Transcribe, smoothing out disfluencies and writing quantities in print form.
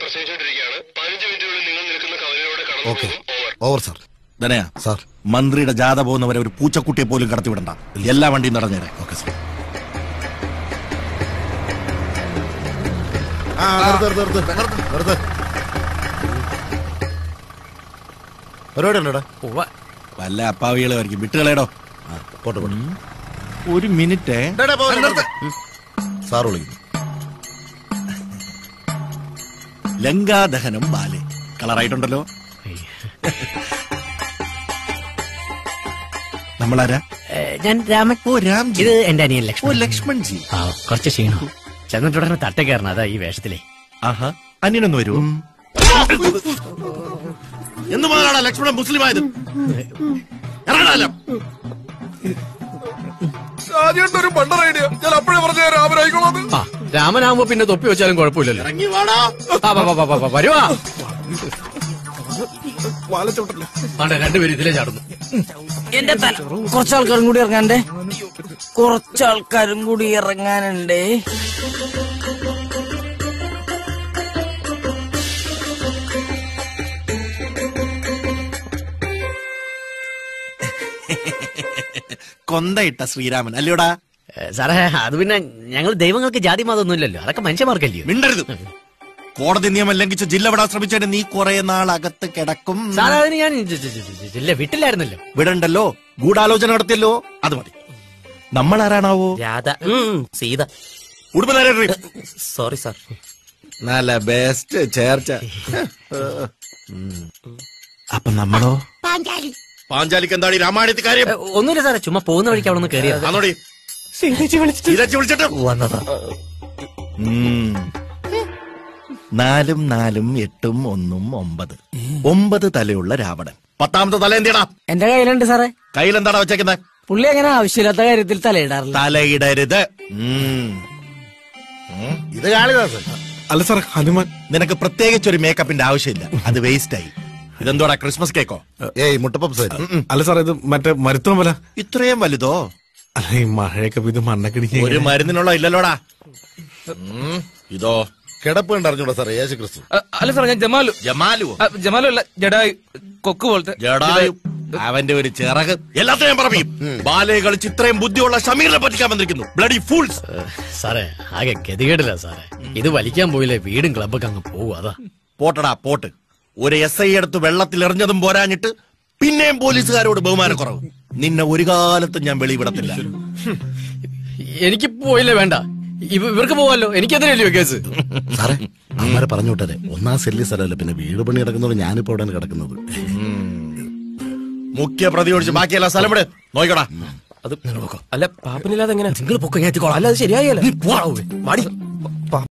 പ്രസംഗിച്ചുകൊണ്ടിരിക്കുകയാണ്. 15 മിനിറ്റുകളിൽ നിങ്ങൾ നിൽക്കുന്ന കവലയിലൂടെ കടന്നു. Over sir. ധനയാ സാർ, മന്ത്രിയുടെ ജാഥ പോകുന്നവരെ ഒരു പൂച്ചക്കുട്ടിയെ പോലും കടത്തിവിടണ്ട. എല്ലാ വണ്ടിയും നടന്നേരെ. Okay sir. പരിപാടി ഉണ്ടോടാ? വല്ല അപ്പാവികളായിരിക്കും. വിട്ടുകളേടോ. പോട്ടെ പോട്ടെ. ഒരു മിനിറ്റ് സാർ വിളിക്കുന്നു. ലങ്കാദഹനം ബാലെ കളറായിട്ടുണ്ടല്ലോ. നമ്മളാരാ? ഞാൻ രാമൻ. ഓ രാംജി. ഇത് എന്റെ അനിയൻ ഓ ലക്ഷ്മൺ. ലക്ഷ്മൺജി. കുറച്ച് ക്ഷീണം. ചെന്നിട്ടുടനെ തട്ട കയറണം. അതാ ഈ വേഷത്തിലെ. ആഹാ, അനിയനൊന്ന് വരുമോ? എന്ന് മുതലാണോ ലക്ഷ്മണൻ മുസ്ലിം ആയത്? ഒരു പണ്ടർ ഐഡിയ ഞാൻ അപ്പോഴേ പറഞ്ഞ രാമനായിക്കോളാം. രാമനാകുമ്പോ പിന്നെ തൊപ്പി വെച്ചാലും കുഴപ്പമില്ലല്ലോ. വരുവാ. രണ്ടുപേരും ഇതിലേ ചാടുന്നു. എന്റെ തല. കുറച്ചാൾക്കാരും കൂടി ഇറങ്ങാണ്ടേ. കുറച്ചാൾക്കാരും കൂടി ഇറങ്ങാനുണ്ടേ. കൊന്തയിട്ട ശ്രീരാമൻ അല്ലയോടാ? സാറേ, അത് പിന്നെ ഞങ്ങൾ ദൈവങ്ങൾക്ക് ജാതി മതമൊന്നുമില്ലല്ലോ. അതൊക്കെ മനുഷ്യന്മാർക്കല്ലയോ. മിണ്ടരുത്. കോടതി നിയമം ലംഘിച്ച് ജില്ല വിടാൻ ശ്രമിച്ചതിന് നീ കുറെ നാൾ അകത്ത് കിടക്കും. സാറേ, അതിന് ഞാൻ ജില്ല വിട്ടില്ലായിരുന്നല്ലോ. വിടണ്ടല്ലോ. ഗൂഢാലോചന നടത്തിയല്ലോ. അത് മതി. നമ്മൾ ആരാണാവോ? രാധ, സീത. ഉടുമ്പനാരെ. Sorry sir. നല്ല ബെസ്റ്റ് ചേർച്ച. അപ്പൊ നമ്മളോ? പാഞ്ചാലിക്ക് എന്താണ് രാമായണത്തിൽ കാര്യം? ഒന്നുമില്ല സാറേ, ചുമ്മാ പോകുന്ന വഴിക്ക് അവിടെ നിന്ന് കയറിയതാണോടി. വിളിച്ചിട്ട് വന്നതാ. 4 4 8 1 9 9 തലയുള്ള രാവണൻ. 10ാമത്തെ തല എന്തിയടാ? എന്റെ കയ്യിലുണ്ട് സാറേ. കയ്യിലെന്താടാ വെച്ചേക്കുന്നത്? പുള്ളി അങ്ങനെ ആവശ്യമില്ലാത്ത കാര്യത്തിൽ തലയിടാറില്ല. തലയിടരുത്. ഇത് കാളിദാസൻ. അല്ല സാർ, ഹനുമാൻ. നിനക്ക് പ്രത്യേകിച്ച് ഒരു മേക്കപ്പിന്റെ ആവശ്യമില്ല. അത് വേസ്റ്റ് ആയി. ഇതെന്തോടാ, ക്രിസ്മസ് കേക്കോ? ഏയ് മുട്ടപ്പപ്സ്. അല്ല സാർ, ഇത് മറ്റേ മരുത്തോളം പോലെ. ഇത്രയും വലുതോ? അല്ല, ഈ മഴയൊക്കെ ഇത് മണ്ണക്കിടിക്ക്. ഒരു മരുന്നിനുള്ള ഇല്ലല്ലോടാ. ഇതോ കിടപ്പ് കണ്ടറിഞ്ഞൂടാ സാർ? യേശു ക്രിസ്തു. അല്ല സാർ, ഞാൻ ജമാലു. ജമാലുവോ? ജമാലു അല്ല, ജഡായു. കൊക്ക് പോലത്തെ ജഡായു. അവന്റെ ഒരു ചിറക്. എല്ലാത്തിനും ഞാൻ പറയും. ബാലയെ കളിച്ച് ഇത്രയും ബുദ്ധിയുള്ള ഷമീറിനെ പറ്റിക്കാൻ വന്നിരിക്കുന്നു. Bloody fools. സാറേ, ആകെ ഗതികേടില്ല സാറേ. ഇത് വലിക്കാൻ പോയില്ലേ വീടും ക്ലബൊക്കെ അങ്ങ് പോവും. അതാ. പോട്ടടാ പോട്ട്. ഒരു SI എടുത്ത് വെള്ളത്തിൽ എറിഞ്ഞതും പോരാഞ്ഞിട്ട് പിന്നെയും പോലീസുകാരോട് ബഹുമാനക്കുറവ്. നിന്നെ ഒരു കാലത്തും ഞാൻ വെളിവിടത്തില്ല. എനിക്ക് പോയില്ലേ വേണ്ട, ഇവർക്ക് പോവാലോ. എനിക്കെതിരല്ലോ കേസ്. സാറേ, അമ്മരെ പറഞ്ഞു വിട്ടേ. ഒന്നാം സെല്ലി സ്ഥലമല്ല, പിന്നെ വീട് പണി കിടക്കുന്നത്. ഞാനിപ്പോ അവിടെ കിടക്കുന്നത്. മുഖ്യ പ്രതി ഒഴിച്ച് ബാക്കിയല്ല സ്ഥലം ഇവിടെ നോക്കടാ. അത് അല്ല, പാപ്പനില്ലാതെ എങ്ങനെ നിങ്ങൾ പൊക്കം? അല്ല, അത് ശരിയായല്ലോ.